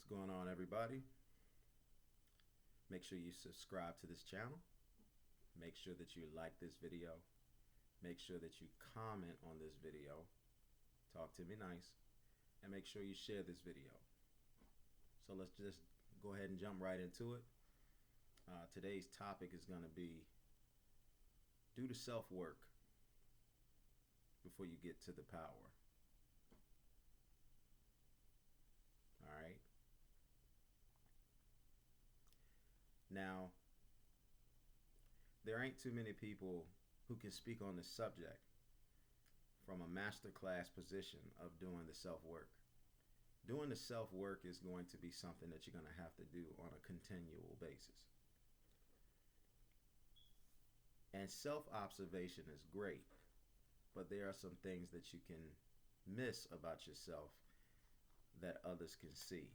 going on, everybody? Make sure you subscribe to this channel. Make sure that you like this video. Make sure that you comment on this video. Talk to me nice. And make sure you share this video. So let's just go ahead and jump right into it. Today's topic is going to be do the self-work before you get to the power. All right. Now, there ain't too many people who can speak on this subject from a masterclass position of doing the self-work. Doing the self-work is going to be something that you're going to have to do on a continual basis. And self-observation is great, but there are some things that you can miss about yourself that others can see.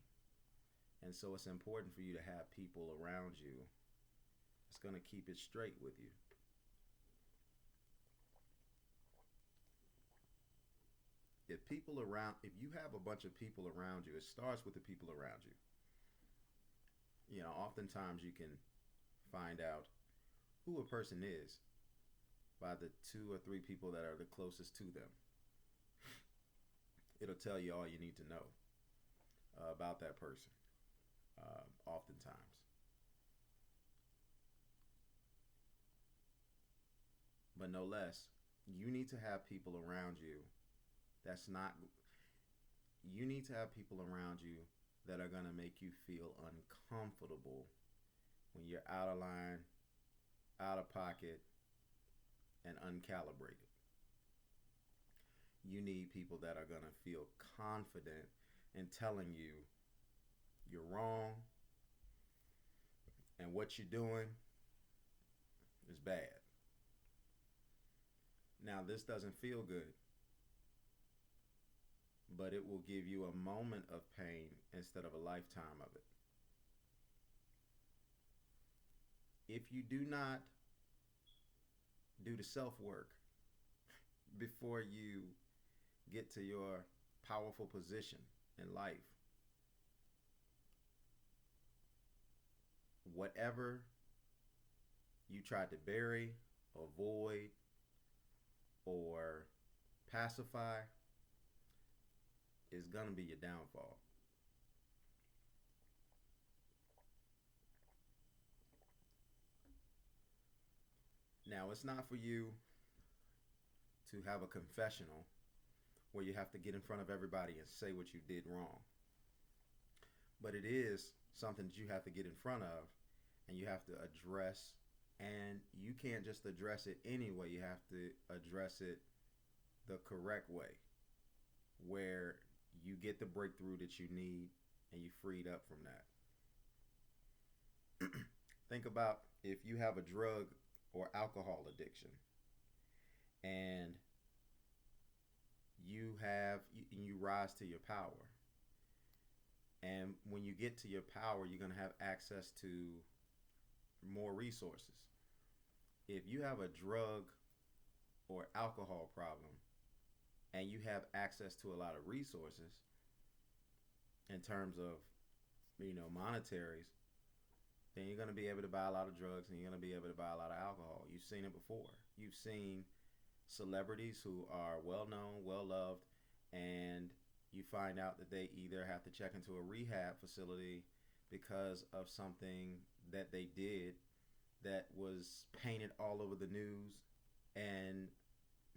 And so it's important for you to have people around you that's going to keep it straight with you. If you have a bunch of people around you, it starts with the people around you. You know, oftentimes you can find out who a person is by the 2 or 3 people that are the closest to them. It'll tell you all you need to know about that person, oftentimes. But no less, you need to have people around you you need to have people around you that are going to make you feel uncomfortable when you're out of line, out of pocket, and uncalibrated. You need people that are going to feel confident in telling you you're wrong and what you're doing is bad. Now, this doesn't feel good, but it will give you a moment of pain instead of a lifetime of it. If you do not do the self-work before you get to your powerful position in life, whatever you tried to bury, avoid, or pacify is going to be your downfall. Now, it's not for you to have a confessional where you have to get in front of everybody and say what you did wrong. But it is something that you have to get in front of and you have to address. And you can't just address it anyway. You have to address it the correct way, where you get the breakthrough that you need and you freed up from that. Think about if you have a drug or alcohol addiction and you rise to your power. And when you get to your power, you're going to have access to more resources. If you have a drug or alcohol problem and you have access to a lot of resources in terms of, monetaries, then you're going to be able to buy a lot of drugs and you're going to be able to buy a lot of alcohol. You've seen it before. You've seen celebrities who are well known, well loved, and you find out that they either have to check into a rehab facility because of something that they did that was painted all over the news and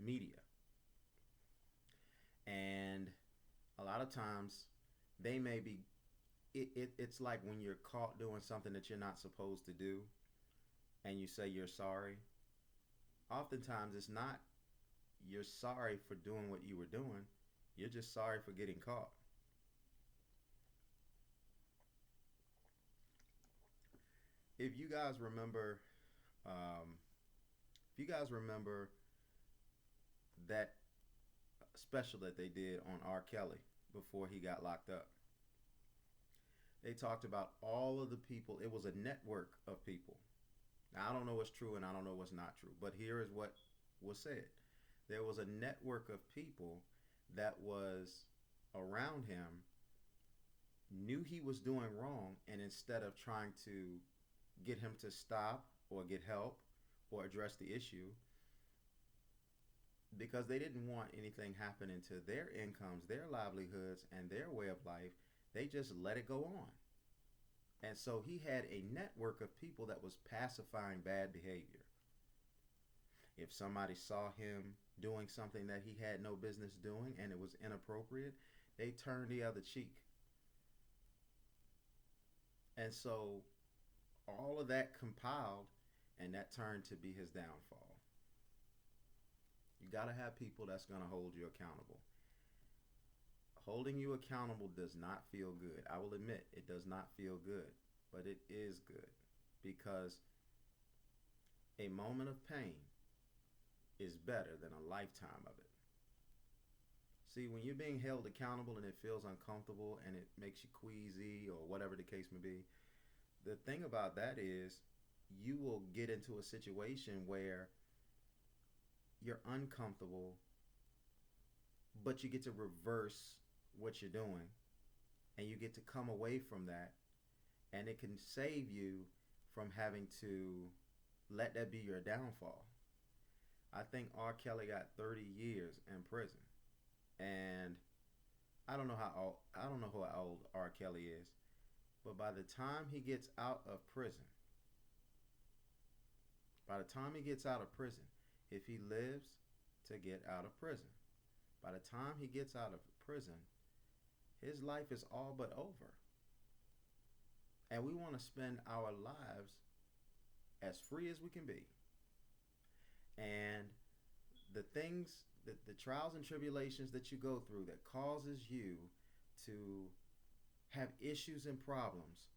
media. And a lot of times they may be, it's like when you're caught doing something that you're not supposed to do and you say you're sorry. Oftentimes it's not you're sorry for doing what you were doing. You're just sorry for getting caught. If you guys remember that special that they did on R. Kelly before he got locked up, they talked about all of the people. It was a network of people. Now, I don't know what's true and I don't know what's not true, but here is what was said. There was a network of people that was around him knew he was doing wrong, and instead of trying to get him to stop or get help or address the issue, because they didn't want anything happening to their incomes, their livelihoods, and their way of life, they just let it go on. And so he had a network of people that was pacifying bad behavior. If somebody saw him doing something that he had no business doing and it was inappropriate, they turned the other cheek. And so all of that compiled, and that turned to be his downfall. You got to have people that's going to hold you accountable. Holding you accountable does not feel good. I will admit it does not feel good, but it is good, because a moment of pain is better than a lifetime of it. See, when you're being held accountable and it feels uncomfortable and it makes you queasy or whatever the case may be, the thing about that is you will get into a situation where you're uncomfortable, but you get to reverse what you're doing and you get to come away from that, and it can save you from having to let that be your downfall. I think R. Kelly got 30 years in prison, and I don't know how old R. Kelly is, but by the time he gets out of prison, if he lives to get out of prison, by the time he gets out of prison, his life is all but over. And we want to spend our lives as free as we can be. And the things, the trials and tribulations that you go through that causes you to have issues and problems,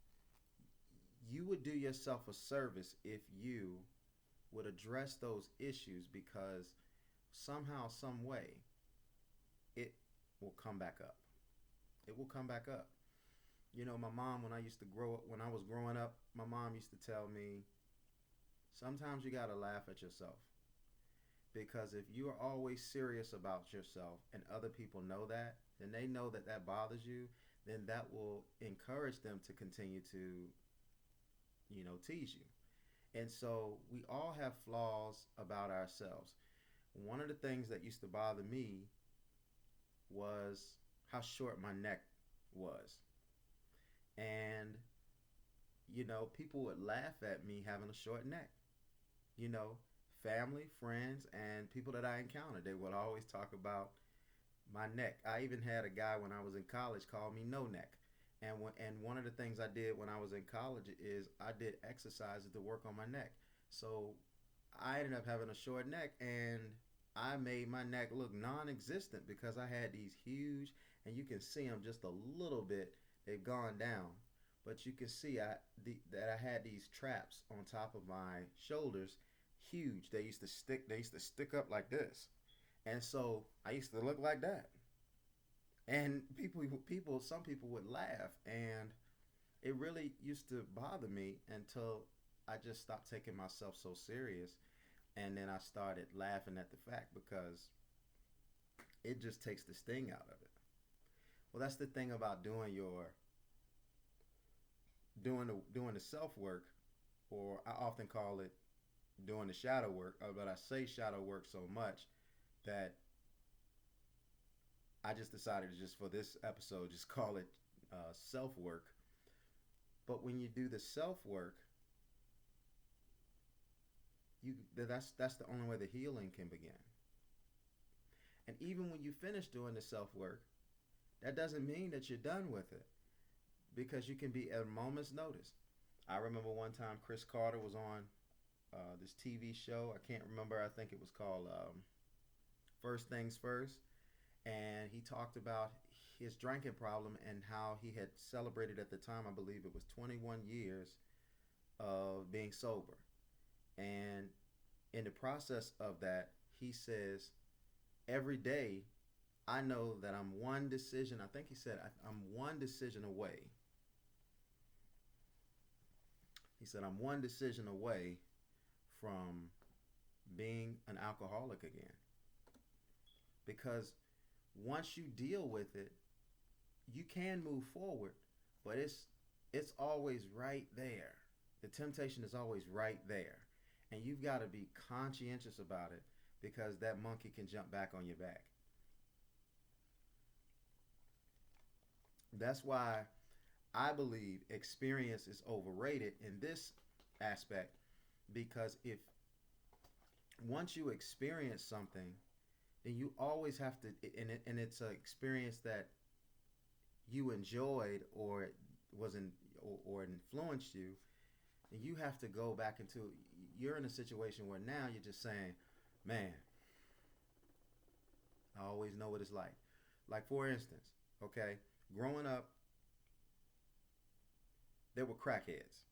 you would do yourself a service if you would address those issues, because somehow, some way, it will come back up. It will come back up. You know, my mom, when I was growing up, my mom used to tell me, sometimes you got to laugh at yourself. Because if you are always serious about yourself and other people know that, and they know that that bothers you, then that will encourage them to continue to, tease you. And so we all have flaws about ourselves. One of the things that used to bother me was how short my neck was. And, people would laugh at me having a short neck. Family, friends, and people that I encountered, they would always talk about my neck. I even had a guy when I was in college call me No Neck. And one of the things I did when I was in college is I did exercises to work on my neck. So I ended up having a short neck, and I made my neck look non-existent because I had these huge, and you can see them just a little bit. They've gone down, but you can see that I had these traps on top of my shoulders, huge. They used to stick up like this, and so I used to look like that. And some people would laugh, and it really used to bother me until I just stopped taking myself so serious, and then I started laughing at the fact, because it just takes the sting out of it. Well, that's the thing about doing the self work, or I often call it doing the shadow work. But I say shadow work so much that I just decided to, just for this episode, just call it self work. But when you do the self work, that's the only way the healing can begin. And even when you finish doing the self work, that doesn't mean that you're done with it, because you can be at a moment's notice. I remember one time Chris Carter was on this TV show. I can't remember. I think it was called First Things First. And he talked about his drinking problem and how he had celebrated at the time, I believe it was 21 years of being sober. And in the process of that, he says, every day I know that I'm one decision. I think he said, I'm one decision away. He said, I'm one decision away from being an alcoholic again. Because once you deal with it, you can move forward, but it's always right there. The temptation is always right there. And you've got to be conscientious about it because that monkey can jump back on your back. That's why I believe experience is overrated in this aspect because if once you experience something, then you always have to, and it's an experience that you enjoyed or was in or influenced you, and you have to go back into. You're in a situation where now you're just saying, "Man, I always know what it's like." Like for instance, okay, growing up, there were crackheads,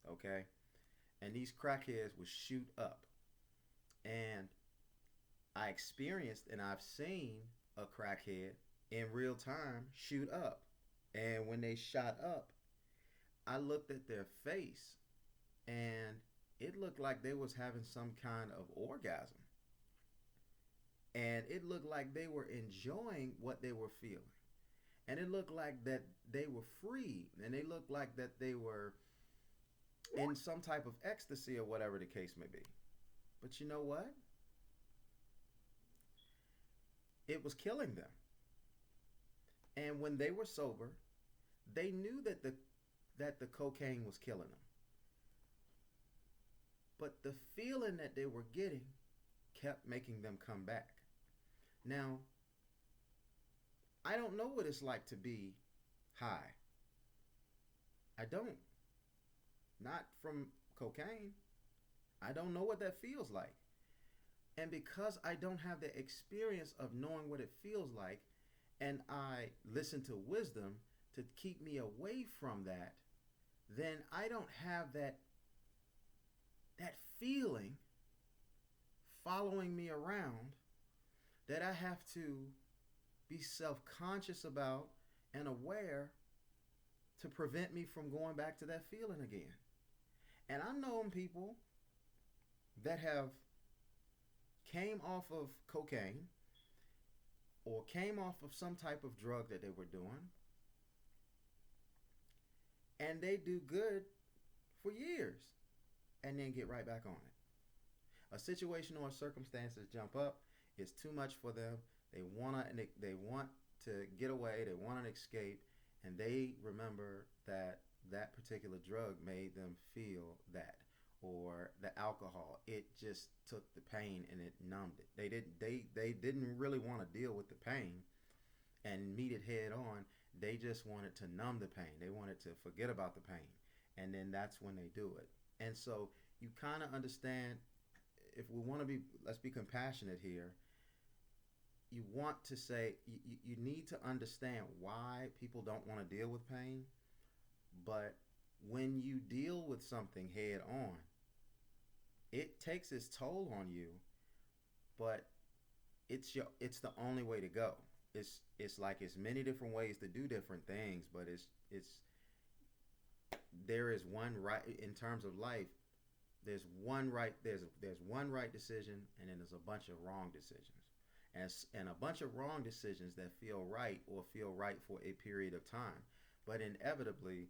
okay, and these crackheads would shoot up, and I experienced and I've seen a crackhead in real time shoot up. And when they shot up, I looked at their face and it looked like they was having some kind of orgasm. And it looked like they were enjoying what they were feeling. And it looked like that they were free and they looked like that they were in some type of ecstasy or whatever the case may be. But you know what? It was killing them. And when they were sober, they knew that the cocaine was killing them. But the feeling that they were getting kept making them come back. Now, I don't know what it's like to be high. I don't. Not from cocaine. I don't know what that feels like. And because I don't have the experience of knowing what it feels like, and I listen to wisdom to keep me away from that, then I don't have that feeling following me around that I have to be self-conscious about and aware to prevent me from going back to that feeling again. And I've known people that have came off of cocaine or came off of some type of drug that they were doing, and they do good for years and then get right back on it. A situation or circumstances jump up, it's too much for them. They want to get away, they want an escape, and they remember that that particular drug made them feel that, or the alcohol, it just took the pain and it numbed it. They didn't really want to deal with the pain and meet it head on. They just wanted to numb the pain. They wanted to forget about the pain. And then that's when they do it. And so you kind of understand, if we want to be, let's be compassionate here. You want to say, you need to understand why people don't want to deal with pain. But when you deal with something head on, it takes its toll on you, but it's the only way to go. It's like it's many different ways to do different things, but it's there is one right in terms of life. There's one right there's one right decision, and then there's a bunch of wrong decisions. And a bunch of wrong decisions that feel right or feel right for a period of time, but inevitably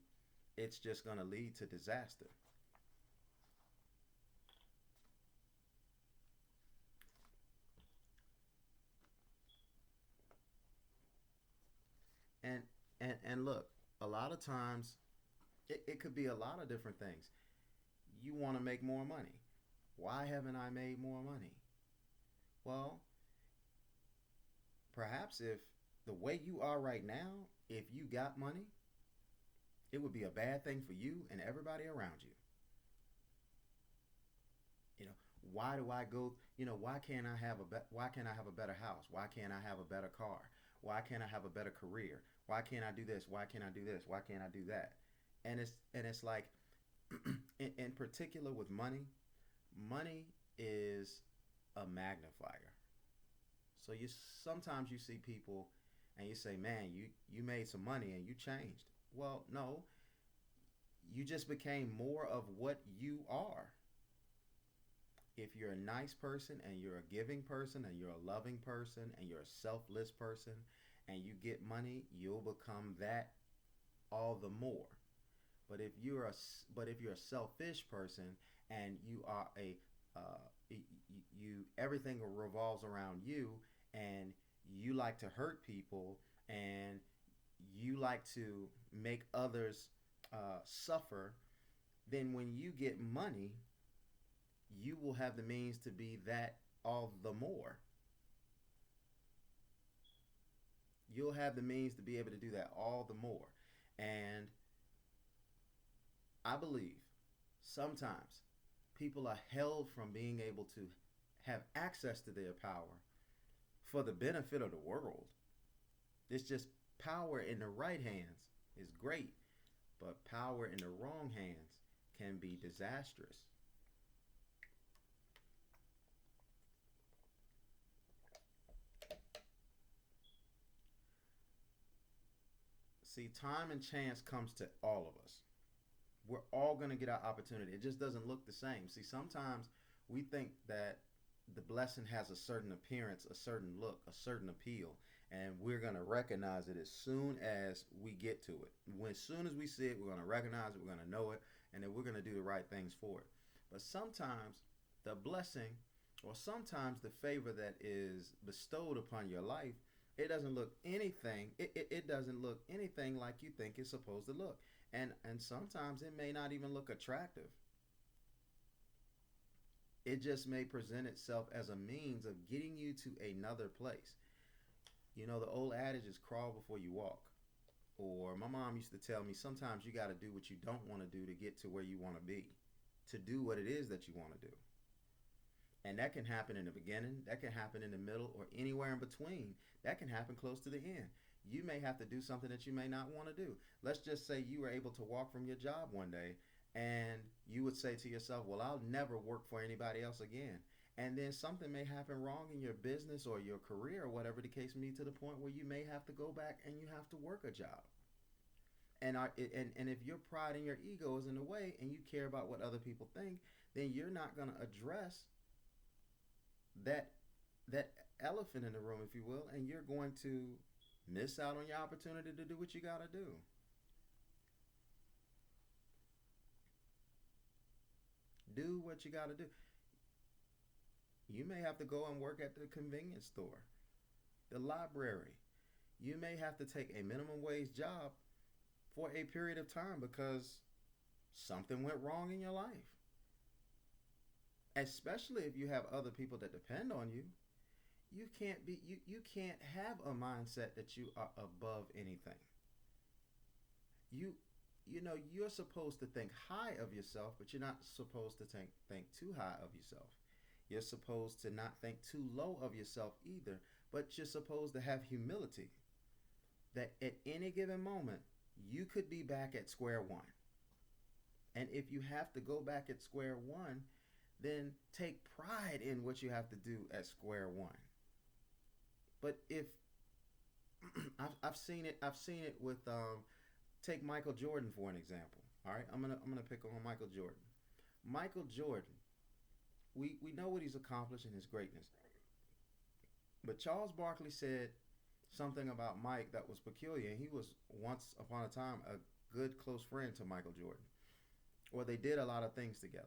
it's just going to lead to disaster. And and look, a lot of times it could be a lot of different things. You want to make more money. Why haven't I made more money? Well, perhaps if the way you are right now, if you got money, it would be a bad thing for you and everybody around you. You know, why do I go, why can't I have why can't I have a better house? Why can't I have a better car? Why can't I have a better career? Why can't I do this? Why can't I do this? Why can't I do that? And it's like in particular with money, money is a magnifier. So you sometimes you see people and you say, "Man, you made some money and you changed." Well, no, you just became more of what you are. If you're a nice person and you're a giving person and you're a loving person and you're a selfless person and you get money, you'll become that all the more. But if you're a but if you're a selfish person and you are a you everything revolves around you, and you like to hurt people, and you like to make others suffer, then when you get money, you will have the means to be that all the more. You'll have the means to be able to do that all the more. And I believe sometimes people are held from being able to have access to their power for the benefit of the world. It's just power in the right hands is great, but power in the wrong hands can be disastrous. See, time and chance comes to all of us. We're all going to get our opportunity. It just doesn't look the same. See, sometimes we think that the blessing has a certain appearance, a certain look, a certain appeal, and we're going to recognize it as soon as we get to it. As soon as we see it, we're going to recognize it, we're going to know it, and then we're going to do the right things for it. But sometimes the blessing, or sometimes the favor that is bestowed upon your life, it doesn't look anything. It doesn't look anything like you think it's supposed to look, and sometimes it may not even look attractive. It just may present itself as a means of getting you to another place. You know, the old adage is crawl before you walk. Or my mom used to tell me sometimes you got to do what you don't want to do to get to where you want to be, to do what it is that you want to do. And that can happen in the beginning, that can happen in the middle, or anywhere in between. That can happen close to the end. You may have to do something that you may not want to do. Let's just say you were able to walk from your job one day, and you would say to yourself, well, I'll never work for anybody else again. And then something may happen wrong in your business or your career or whatever the case may be, to the point where you may have to go back and you have to work a job. And if your pride and your ego is in the way and you care about what other people think, then you're not going to address that elephant in the room, if you will, and you're going to miss out on your opportunity to do what you got to do. Do what you got to do. You may have to go and work at the convenience store, the library. You may have to take a minimum wage job for a period of time because something went wrong in your life. Especially if you have other people that depend on you. You can't have a mindset that you are above anything. You're supposed to think high of yourself, but you're not supposed to think too high of yourself. You're supposed to not think too low of yourself either, but you're supposed to have humility that at any given moment you could be back at square one. And if you have to go back at square one, then take pride in what you have to do at square one. But if I've seen it with take Michael Jordan for an example. All right, I'm gonna pick on Michael Jordan. Michael Jordan, we know what he's accomplished and his greatness. But Charles Barkley said something about Mike that was peculiar, and he was once upon a time a good close friend to Michael Jordan. Or they did a lot of things together.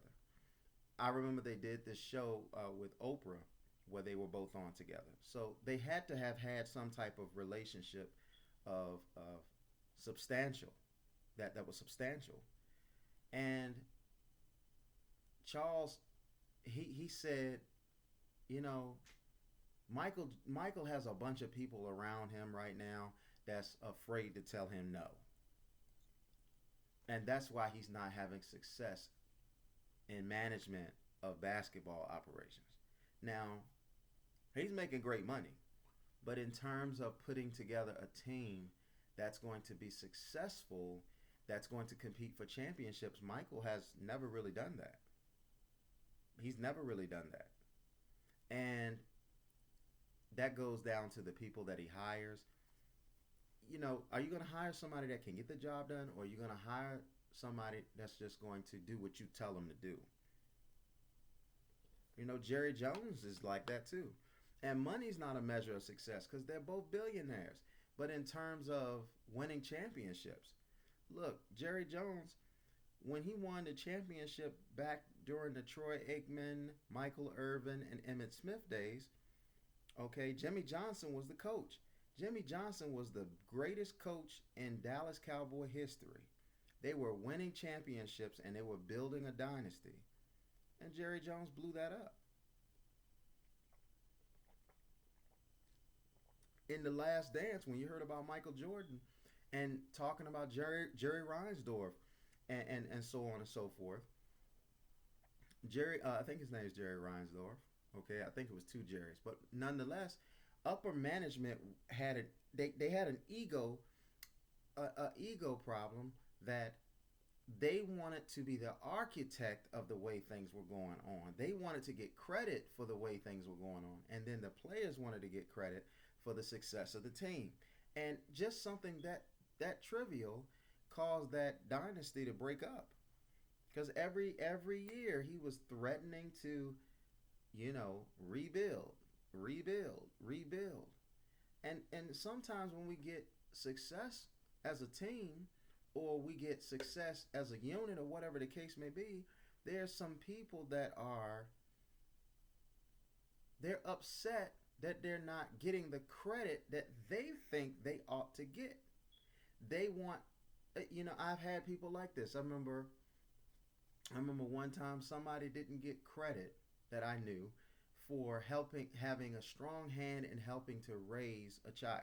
I remember they did this show with Oprah where they were both on together. So they had to have had some type of relationship of substantial, that was substantial. And Charles, he said, you know, Michael has a bunch of people around him right now that's afraid to tell him no. And that's why he's not having success in management of basketball operations. Now, he's making great money, but in terms of putting together a team that's going to be successful, that's going to compete for championships, Michael has never really done that. He's never really done that. And that goes down to the people that he hires. You know, are you going to hire somebody that can get the job done, or are you going to hire somebody that's just going to do what you tell them to do? You know, Jerry Jones is like that too. And money's not a measure of success because they're both billionaires. But in terms of winning championships, Look, Jerry Jones, when he won the championship back during the Troy Aikman, Michael Irvin, and Emmitt Smith days, okay, Jimmy Johnson was the coach. Jimmy Johnson was the greatest coach in Dallas Cowboy history. They were winning championships and they were building a dynasty. And Jerry Jones blew that up. In The Last Dance, when you heard about Michael Jordan and talking about Jerry Reinsdorf and so on and so forth, I think his name is Jerry Reinsdorf. Okay, I think it was two Jerrys, but nonetheless, upper management had they had an ego, a ego problem that they wanted to be the architect of the way things were going on. They wanted to get credit for the way things were going on, and then the players wanted to get credit for the success of the team. And just something that trivial caused that dynasty to break up. Because every year he was threatening to, rebuild, rebuild. And sometimes when we get success as a team, or we get success as a unit, or whatever the case may be, there's some people that they're upset that they're not getting the credit that they think they ought to get. They want, I've had people like this. I remember one time somebody didn't get credit that I knew for having a strong hand in helping to raise a child.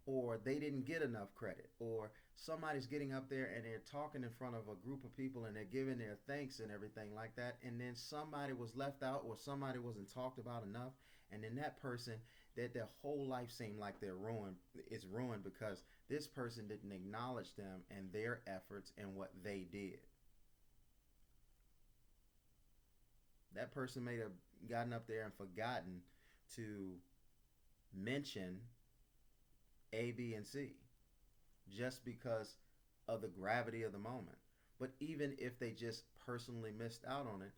Or they didn't get enough credit. Or somebody's getting up there and they're talking in front of a group of people and they're giving their thanks and everything like that. And then somebody was left out, or somebody wasn't talked about enough. And then that person, that their whole life seemed like they're ruined. It's ruined because this person didn't acknowledge them and their efforts and what they did. That person may have gotten up there and forgotten to mention A, B, and C just because of the gravity of the moment. But even if they just personally missed out on it,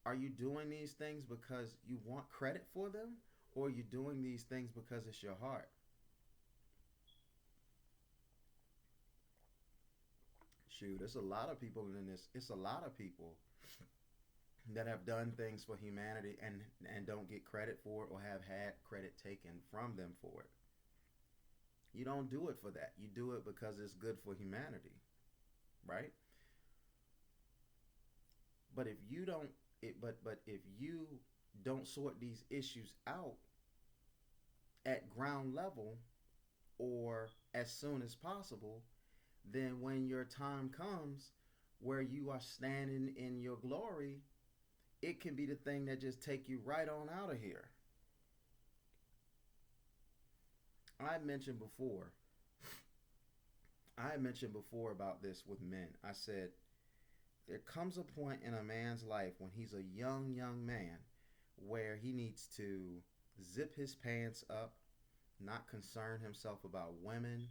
are you doing these things because you want credit for them, or are you doing these things because it's your heart? Shoot, there's a lot of people in this. It's a lot of people that have done things for humanity and don't get credit for it, or have had credit taken from them for it. You don't do it for that. You do it because it's good for humanity, right? But if you don't, but if you don't sort these issues out at ground level, or as soon as possible, then when your time comes where you are standing in your glory, it can be the thing that just take you right on out of here. I mentioned before about this with men. I said, there comes a point in a man's life when he's a young man where he needs to zip his pants up, not concern himself about women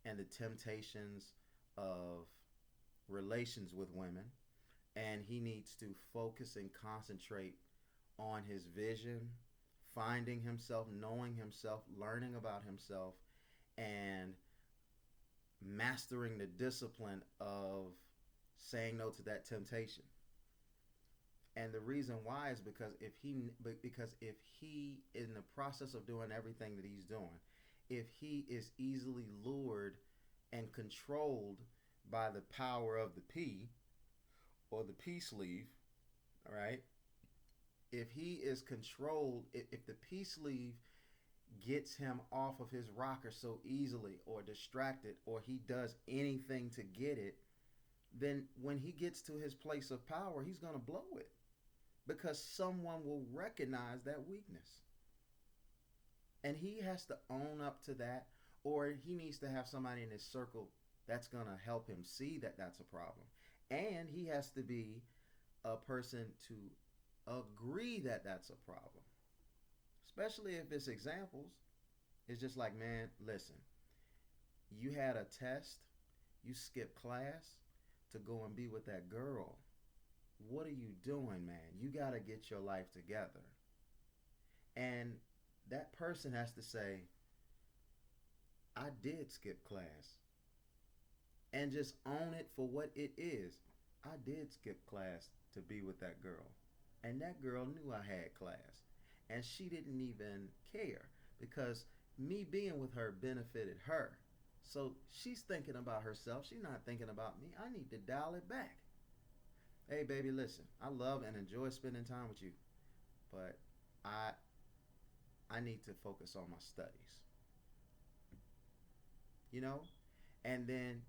and the temptations of relations with women. And he needs to focus and concentrate on his vision, finding himself, knowing himself, learning about himself, and mastering the discipline of saying no to that temptation. And the reason why is because if he in the process of doing everything that he's doing, if he is easily lured and controlled by the power of the P, or the P sleeve, all right? If he is controlled, if the P sleeve gets him off of his rocker so easily, or distracted, or he does anything to get it, then when he gets to his place of power, he's going to blow it, because someone will recognize that weakness. And he has to own up to that, or he needs to have somebody in his circle that's going to help him see that that's a problem. And he has to be a person to agree that that's a problem. Especially if it's examples. It's just like, man, listen, you had a test, you skipped class to go and be with that girl. What are you doing, man? You got to get your life together. And that person has to say, I did skip class. and just own it for what it is. I did skip class to be with that girl, and that girl knew I had class, and she didn't even care because me being with her benefited her. So she's thinking about herself. She's not thinking about me. I need to dial it back. Hey, baby, listen. I love and enjoy spending time with you, but I I need to focus on my studies. You know, and then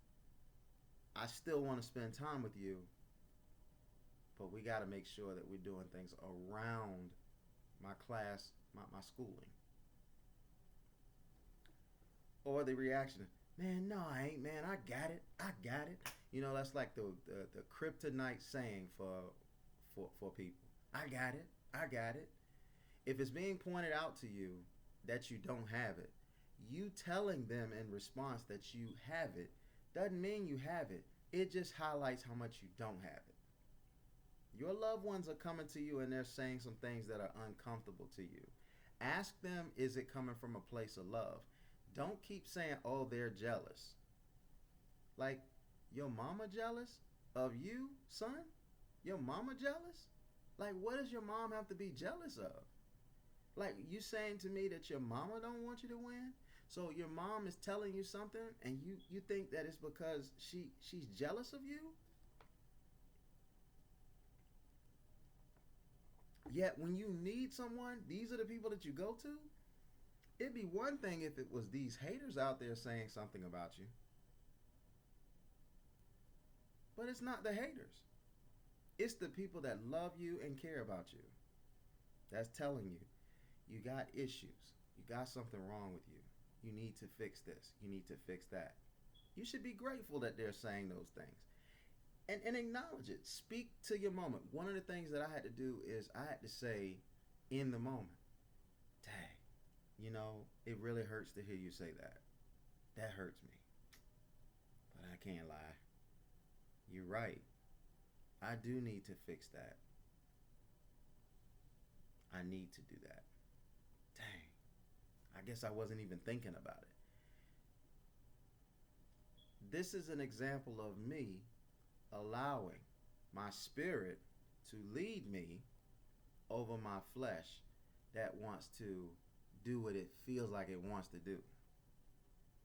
I still want to spend time with you, but we got to make sure that we're doing things around my class, my schooling. Or the reaction, man, no, I ain't, man. I got it. I got it. You know, that's like the kryptonite saying for people. I got it. I got it. If it's being pointed out to you that you don't have it, you telling them in response that you have it doesn't mean you have it. It just highlights how much you don't have it. Your loved ones are coming to you and they're saying some things that are uncomfortable to you. Ask them, is it coming from a place of love? Don't keep saying, oh, they're jealous. Like, your mama jealous of you, son? Your mama jealous? Like, what does your mom have to be jealous of? Like, you saying to me that your mama don't want you to win? So your mom is telling you something and you think that it's because she's jealous of you? Yet when you need someone, these are the people that you go to? It'd be one thing if it was these haters out there saying something about you. But it's not the haters. It's the people that love you and care about you. That's telling you, you got issues. You got something wrong with you. You need to fix this. You need to fix that. You should be grateful that they're saying those things. And acknowledge it. Speak to your moment. One of the things that I had to do is I had to say in the moment, dang, you know, it really hurts to hear you say that. That hurts me. But I can't lie. You're right. I do need to fix that. I need to do that. Dang. I guess I wasn't even thinking about it. This is an example of me allowing my spirit to lead me over my flesh that wants to do what it feels like it wants to do.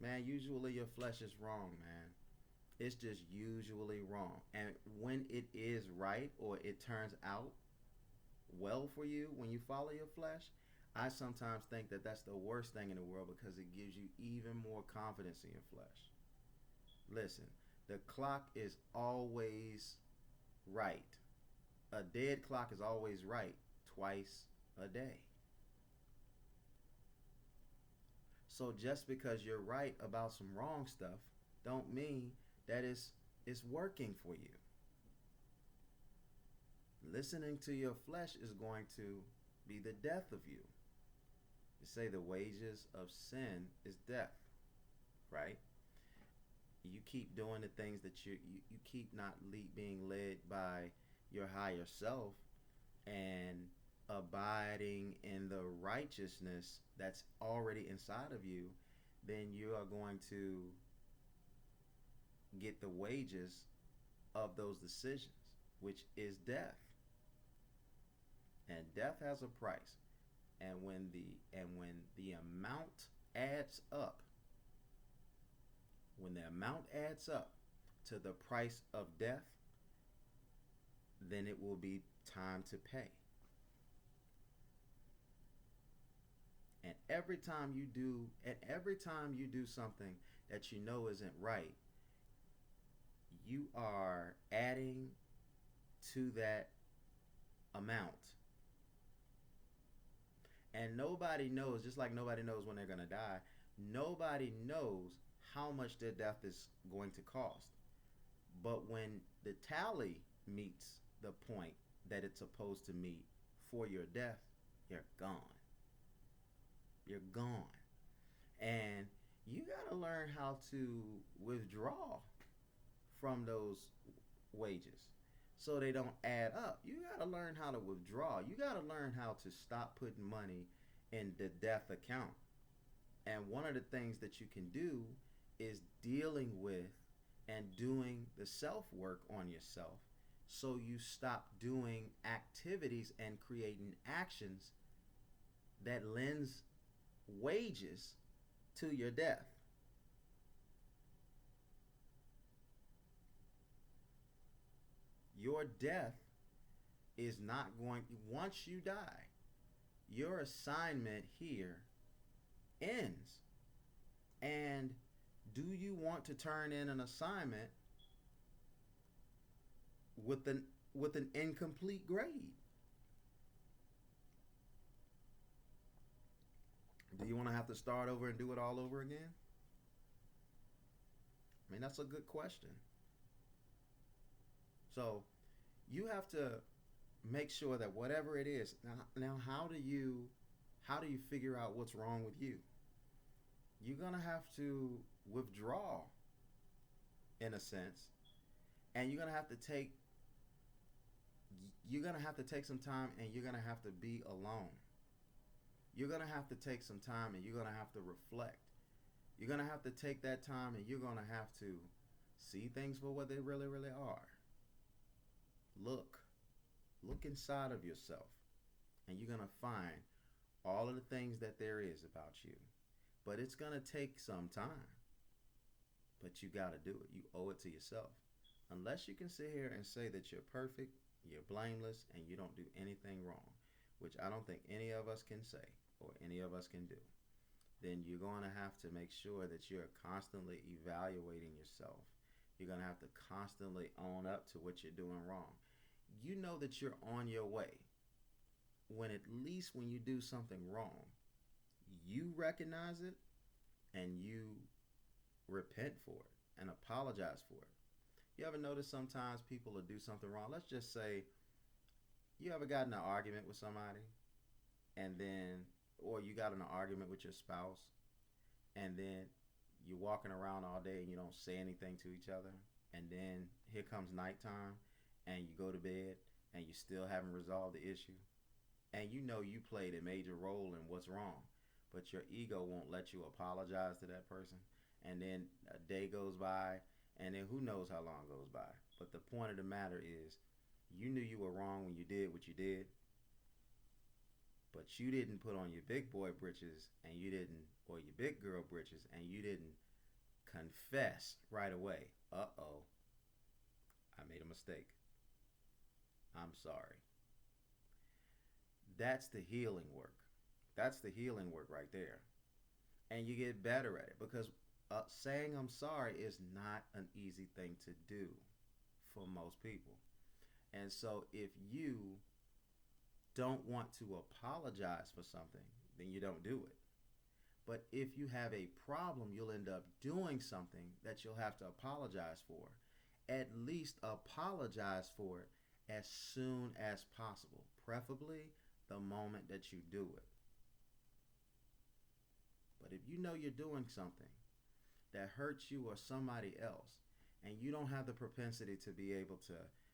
Man, usually your flesh is wrong, man. It's just usually wrong. And when it is right or it turns out well for you when you follow your flesh, I sometimes think that that's the worst thing in the world because it gives you even more confidence in your flesh. Listen, the clock is always right. A dead clock is always right twice a day. So just because you're right about some wrong stuff don't mean that it's working for you. Listening to your flesh is going to be the death of you. You say the wages of sin is death, right? You keep doing the things that you keep not being led by your higher self and abiding in the righteousness that's already inside of you, then you are going to get the wages of those decisions, which is death. And death has a price. And when the amount adds up, when the amount adds up to the price of death, then it will be time to pay. And every time you do something that you know isn't right, you are adding to that amount. And nobody knows, just like nobody knows when they're going to die, nobody knows how much their death is going to cost. But when the tally meets the point that it's supposed to meet for your death, you're gone. You're gone. And you got to learn how to withdraw from those wages so they don't add up. You got to learn how to withdraw. You got to learn how to stop putting money in the death account. And one of the things that you can do is dealing with and doing the self work on yourself, so you stop doing activities and creating actions that lends wages to your death. Your death is not going, once you die, your assignment here ends. And do you want to turn in an assignment with an incomplete grade? Do you want to have to start over and do it all over again? I mean, that's a good question. So you have to make sure that whatever it is, now how do you figure out what's wrong with you? You're gonna have to withdraw in a sense, and you're gonna have to take some time, and you're gonna have to be alone. You're gonna have to take some time, and you're gonna have to reflect. You're gonna have to take that time, and you're gonna have to see things for what they really, really are. Look, look inside of yourself, and you're gonna find all of the things that there is about you. But it's gonna take some time. But you gotta do it. You owe it to yourself. Unless you can sit here and say that you're perfect, you're blameless, and you don't do anything wrong, which I don't think any of us can say or any of us can do, then you're going to have to make sure that you're constantly evaluating yourself. You're going to have to constantly own up to what you're doing wrong. You know that you're on your way when, at least when you do something wrong, you recognize it and you repent for it and apologize for it. You ever notice sometimes people will do something wrong? Let's just say you ever got in an argument with somebody, and then, or you got in an argument with your spouse, and then you're walking around all day and you don't say anything to each other, and then here comes nighttime and you go to bed and you still haven't resolved the issue, and you know you played a major role in what's wrong, but your ego won't let you apologize to that person, and then a day goes by, and then who knows how long goes by. But the point of the matter is, you knew you were wrong when you did what you did, but you didn't put on your big boy britches, and you didn't, or your big girl britches, and you didn't confess right away. Uh-oh, I made a mistake. I'm sorry. That's the healing work. That's the healing work right there. And you get better at it, because saying I'm sorry is not an easy thing to do for most people. And so if you don't want to apologize for something, then you don't do it. But if you have a problem, you'll end up doing something that you'll have to apologize for. At least apologize for it as soon as possible, preferably the moment that you do it. But if you know you're doing something that hurts you or somebody else, and you don't have the propensity to be able to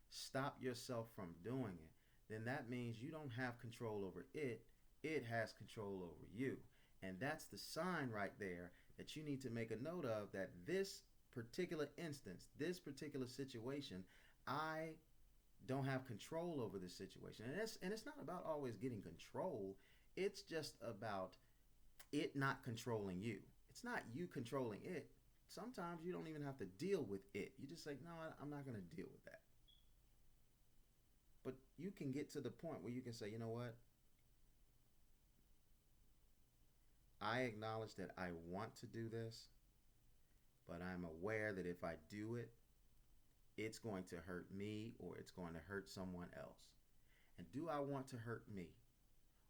stop yourself from doing it, then that means you don't have control over it. It has control over you. And that's the sign right there that you need to make a note of, that this particular instance, this particular situation, I don't have control over this situation. And it's not about always getting control. It's just about it not controlling you. It's not you controlling it. Sometimes you don't even have to deal with it. You just say, no, I'm not going to deal with that. But you can get to the point where you can say, you know what? I acknowledge that I want to do this, but I'm aware that if I do it, it's going to hurt me or it's going to hurt someone else. And do I want to hurt me,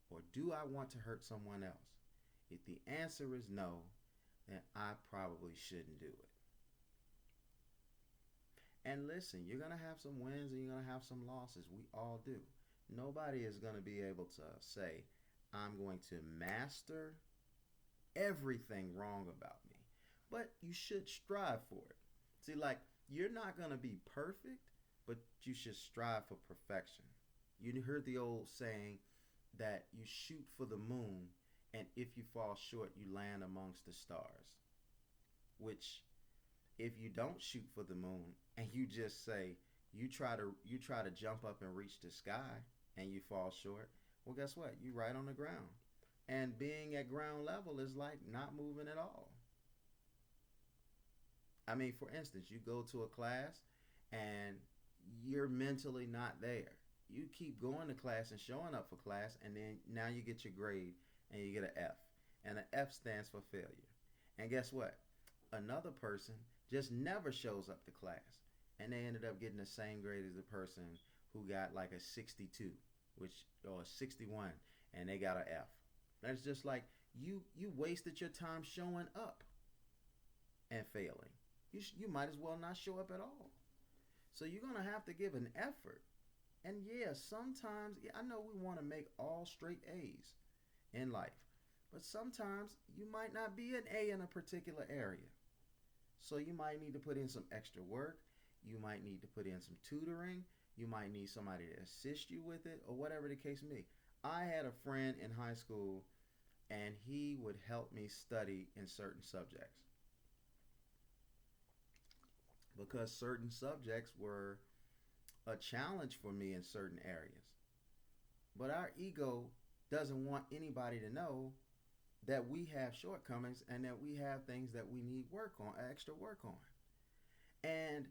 or do I want to hurt someone else? If the answer is no, then I probably shouldn't do it. And listen, you're going to have some wins and you're going to have some losses. We all do. Nobody is going to be able to say, I'm going to master everything wrong about me. But you should strive for it. See, like, you're not going to be perfect, but you should strive for perfection. You heard the old saying that you shoot for the moon, and if you fall short, you land amongst the stars, which If you don't shoot for the moon and you just say you try to jump up and reach the sky and you fall short, well, guess what? You right on the ground. And being at ground level is like not moving at all. I mean, for instance, you go to a class and you're mentally not there. You keep going to class and showing up for class, and then now you get your grade and you get an F. And an F stands for failure. And guess what? Another person just never shows up to class, and they ended up getting the same grade as the person who got like a 62, which or a 61, and they got an F. That's just like you wasted your time showing up and failing. You might as well not show up at all. So you're gonna have to give an effort. And yeah, sometimes I know we want to make all straight A's in life, but sometimes you might not be an A in a particular area. So you might need to put in some extra work. You might need to put in some tutoring. You might need somebody to assist you with it, or whatever the case may be. I had a friend in high school, and he would help me study in certain subjects because certain subjects were a challenge for me in certain areas. But our ego doesn't want anybody to know that we have shortcomings and that we have things that we need work on, extra work on. And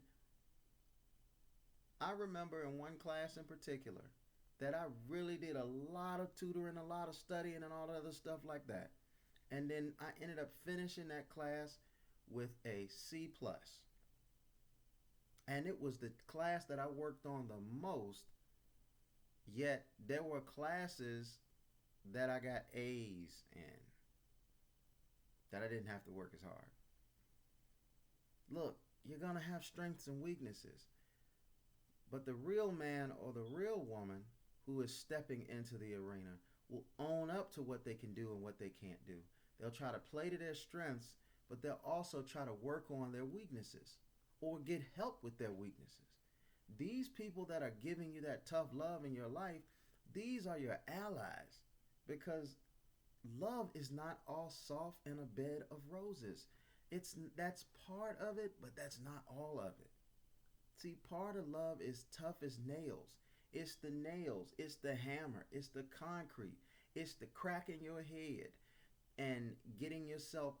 I remember in one class in particular that I really did a lot of tutoring, a lot of studying, and all the other stuff like that. And then I ended up finishing that class with a C plus. And it was the class that I worked on the most, yet there were classes that I got A's in that I didn't have to work as hard. Look, you're going to have strengths and weaknesses. But the real man or the real woman who is stepping into the arena will own up to what they can do and what they can't do. They'll try to play to their strengths, but they'll also try to work on their weaknesses or get help with their weaknesses. These people that are giving you that tough love in your life, these are your allies, because love is not all soft and a bed of roses. That's part of it, but that's not all of it. See, part of love is tough as nails. It's the nails, it's the hammer, it's the concrete, it's the crack in your head and getting yourself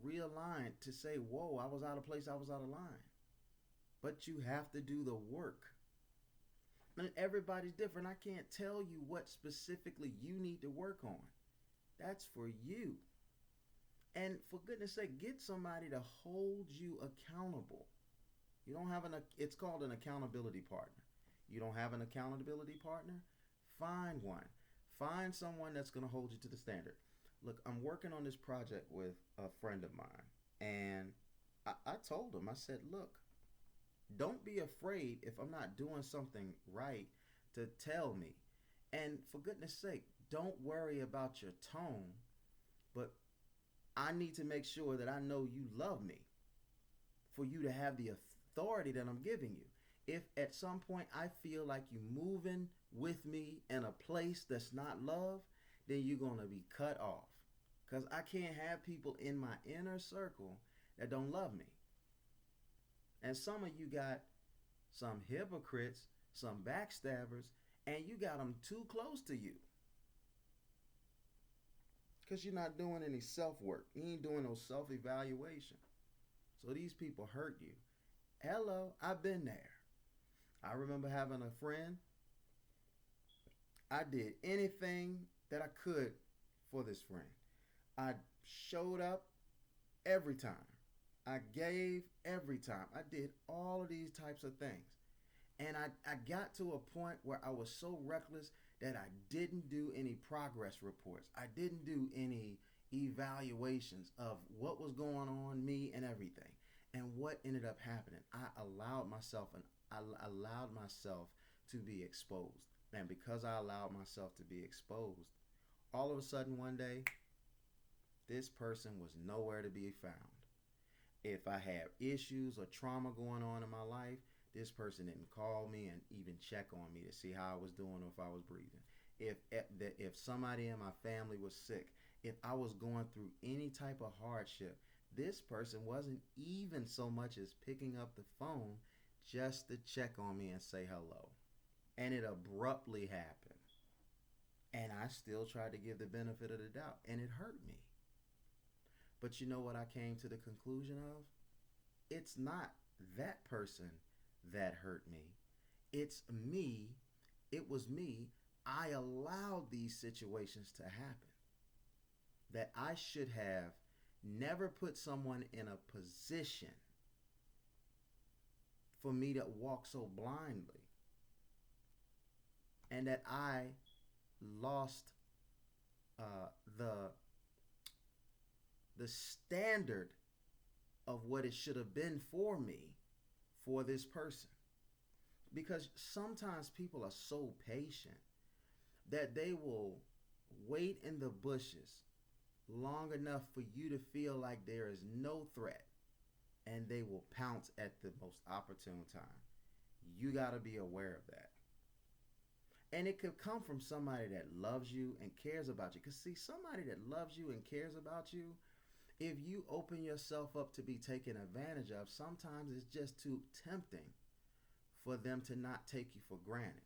realigned to say, whoa, I was out of place, I was out of line. But you have to do the work. And everybody's different. I can't tell you what specifically you need to work on. That's for you. And for goodness sake, get somebody to hold you accountable. You don't have it's called an accountability partner. You don't have an accountability partner? Find one. Find someone that's going to hold you to the standard. Look, I'm working on this project with a friend of mine. And I told him, I said, look, don't be afraid if I'm not doing something right to tell me. And for goodness sake, don't worry about your tone, but I need to make sure that I know you love me for you to have the authority that I'm giving you. If at some point I feel like you moving with me in a place that's not love, then you're going to be cut off. Because I can't have people in my inner circle that don't love me. And some of you got some hypocrites, some backstabbers, and you got them too close to you. Because you're not doing any self-work. You ain't doing no self-evaluation. So these people hurt you. Hello, I've been there. I remember having a friend. I did anything that I could for this friend. I showed up every time. I gave every time. I did all of these types of things. And I got to a point where I was so reckless that I didn't do any progress reports. I didn't do any evaluations of what was going on, me and everything. And what ended up happening, I allowed myself to be exposed. And because I allowed myself to be exposed, all of a sudden one day, this person was nowhere to be found. If I had issues or trauma going on in my life, this person didn't call me and even check on me to see how I was doing or if I was breathing. If somebody in my family was sick, if I was going through any type of hardship, This person wasn't even so much as picking up the phone just to check on me and say hello. And it abruptly happened. And I still tried to give the benefit of the doubt, and it hurt me. But you know what I came to the conclusion of? It's not that person that hurt me. It's me. It was me. I allowed these situations to happen. That I should have never put someone in a position for me to walk so blindly. And that I lost the standard of what it should have been for me for this person. Because sometimes people are so patient that they will wait in the bushes long enough for you to feel like there is no threat, and they will pounce at the most opportune time. You got to be aware of that. And it could come from somebody that loves you and cares about you. Because see, somebody that loves you and cares about you, if you open yourself up to be taken advantage of, sometimes it's just too tempting for them to not take you for granted.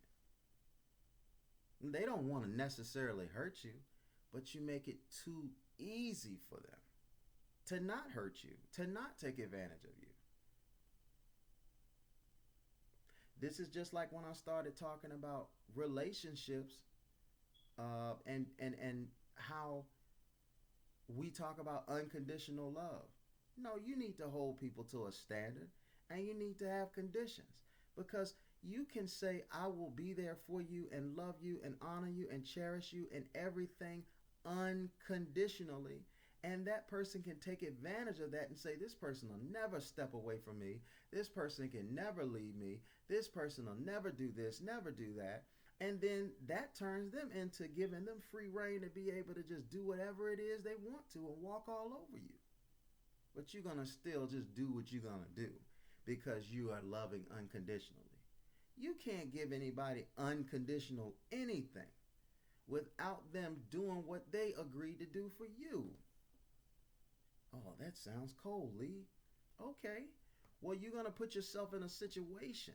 They don't want to necessarily hurt you, but you make it too easy for them to not hurt you, to not take advantage of you. This is just like when I started talking about relationships and how we talk about unconditional love. No, you need to hold people to a standard, and you need to have conditions, because you can say, I will be there for you and love you and honor you and cherish you and everything unconditionally. And that person can take advantage of that and say, this person will never step away from me. This person can never leave me. This person will never do this, never do that. And then that turns them into giving them free reign to be able to just do whatever it is they want to and walk all over you. But you're going to still just do what you're going to do because you are loving unconditionally. You can't give anybody unconditional anything without them doing what they agreed to do for you. Oh, that sounds cold, Lee. Okay. Well, you're going to put yourself in a situation.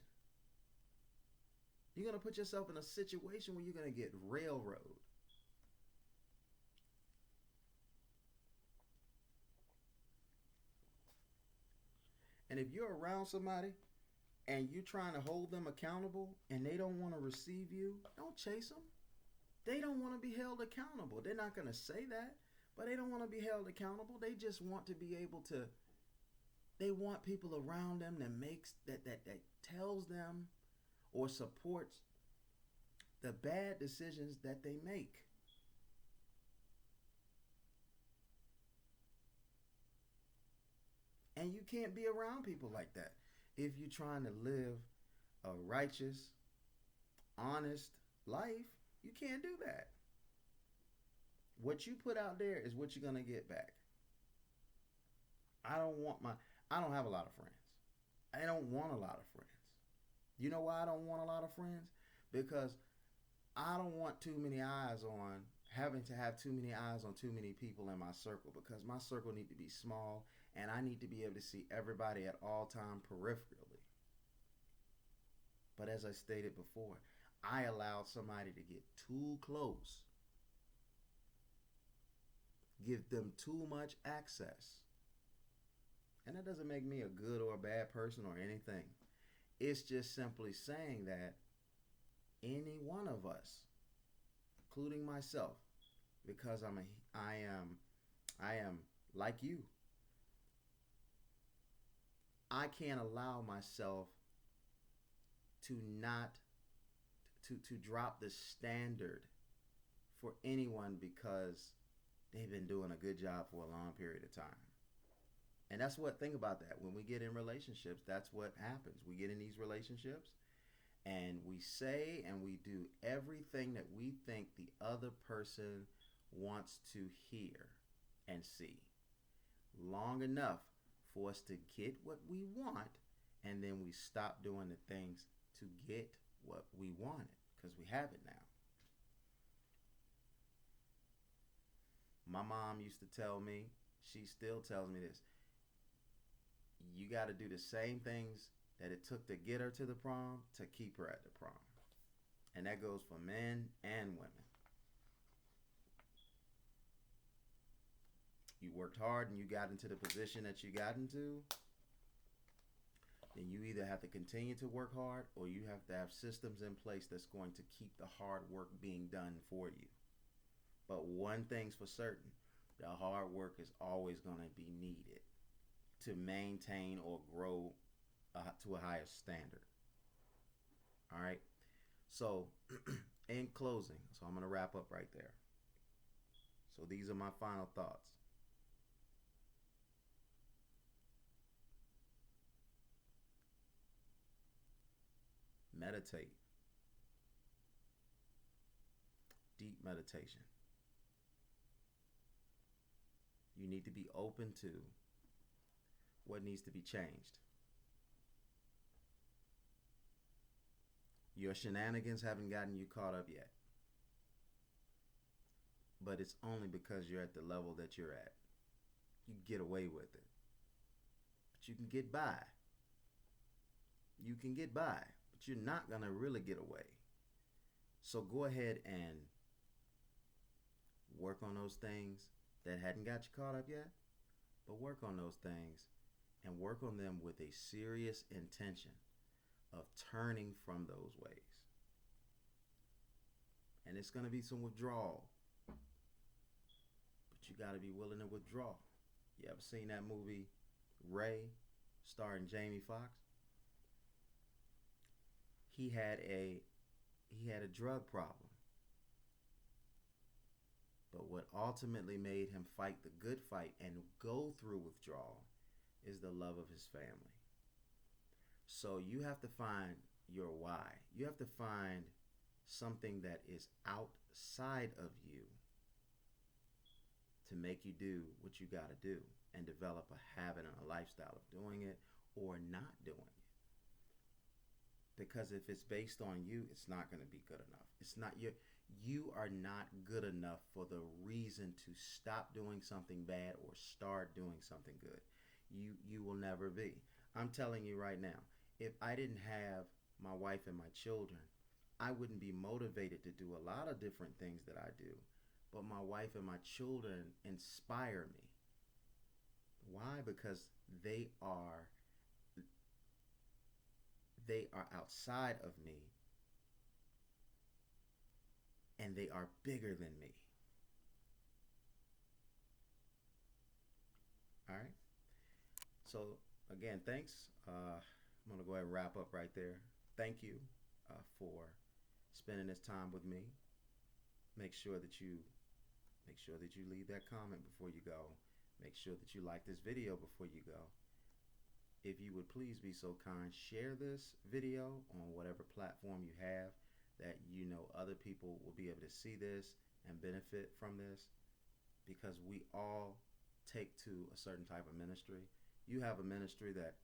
You're going to put yourself in a situation where you're going to get railroaded. And if you're around somebody and you're trying to hold them accountable and they don't want to receive you, don't chase them. They don't want to be held accountable. They're not going to say that, but they don't want to be held accountable. They just want to be able to, they want people around them that tells them or supports the bad decisions that they make. And you can't be around people like that if you're trying to live a righteous, honest life. You can't do that. What you put out there is what you're going to get back. I don't have a lot of friends. I don't want a lot of friends. You know why I don't want a lot of friends? Because I don't want too many eyes on, having to have too many eyes on too many people in my circle, because my circle need to be small and I need to be able to see everybody at all time peripherally. But as I stated before, I allowed somebody to get too close, give them too much access. And that doesn't make me a good or a bad person or anything. It's just simply saying that any one of us, including myself, because I am like you, I can't allow myself to not to drop the standard for anyone because they've been doing a good job for a long period of time. And that's what, think about that. When we get in relationships, that's what happens. We get in these relationships and we say and we do everything that we think the other person wants to hear and see long enough for us to get what we want, and then we stop doing the things to get what we wanted because we have it now. My mom used to tell me, she still tells me this, You got to do the same things that it took to get her to the prom to keep her at the prom. And that goes for men and women. You worked hard and you got into the position that you got into, then you either have to continue to work hard or you have to have systems in place that's going to keep the hard work being done for you. But one thing's for certain, the hard work is always going to be needed to maintain or grow to a higher standard. All right. So in closing, so I'm going to wrap up right there. So these are my final thoughts. Meditate. Deep meditation. You need to be open to what needs to be changed. Your shenanigans haven't gotten you caught up yet. But it's only because you're at the level that you're at. You get away with it. But you can get by. You can get by, but you're not going to really get away. So go ahead and work on those things that hadn't got you caught up yet, but work on those things and work on them with a serious intention of turning from those ways. And it's going to be some withdrawal, but you got to be willing to withdraw. You ever seen that movie Ray, starring Jamie Foxx? He had a drug problem. But what ultimately made him fight the good fight and go through withdrawal is the love of his family. So you have to find your why. You have to find something that is outside of you to make you do what you got to do and develop a habit and a lifestyle of doing it or not doing it. Because if it's based on you, it's not going to be good enough. It's not you are not good enough for the reason to stop doing something bad or start doing something good. You will never be. I'm telling you right now, if I didn't have my wife and my children, I wouldn't be motivated to do a lot of different things that I do. But my wife and my children inspire me. Why? Because they are outside of me and they are bigger than me. All right. So again, thanks. I'm going to go ahead and wrap up right there. Thank you for spending this time with me. Make sure that you leave that comment before you go. Make sure that you like this video before you go. If you would please be so kind, share this video on whatever platform you have that you know other people will be able to see this and benefit from this, because we all take to a certain type of ministry. You have a ministry that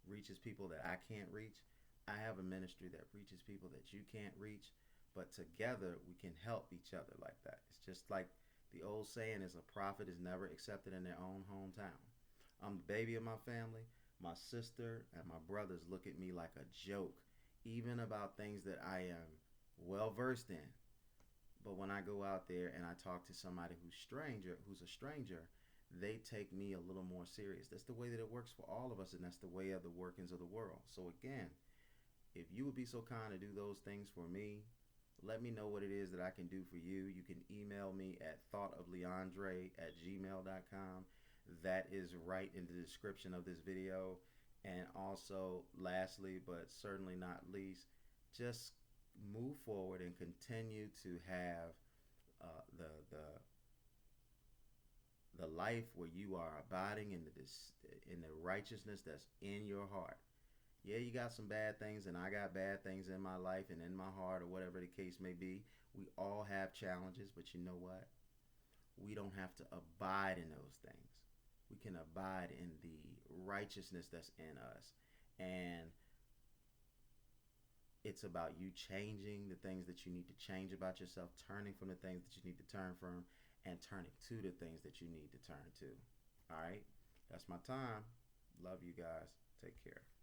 reaches people that I can't reach. I have a ministry that reaches people that you can't reach, but together we can help each other like that. It's just like the old saying is, a prophet is never accepted in their own hometown. I'm the baby of my family. My sister and my brothers look at me like a joke, even about things that I am well versed in. But when I go out there and I talk to somebody who's a stranger, they take me a little more serious. That's the way that it works for all of us, and that's the way of the workings of the world. So again, if you would be so kind to do those things for me, let me know what it is that I can do for you. You can email me at thoughtofleandre@gmail.com. That is right in the description of this video. And also, lastly, but certainly not least, just move forward and continue to have the life where you are abiding in the righteousness that's in your heart. Yeah, you got some bad things, and I got bad things in my life and in my heart, or whatever the case may be. We all have challenges, but you know what? We don't have to abide in those things. We can abide in the righteousness that's in us. And it's about you changing the things that you need to change about yourself, turning from the things that you need to turn from, and turning to the things that you need to turn to. All right? That's my time. Love you guys. Take care.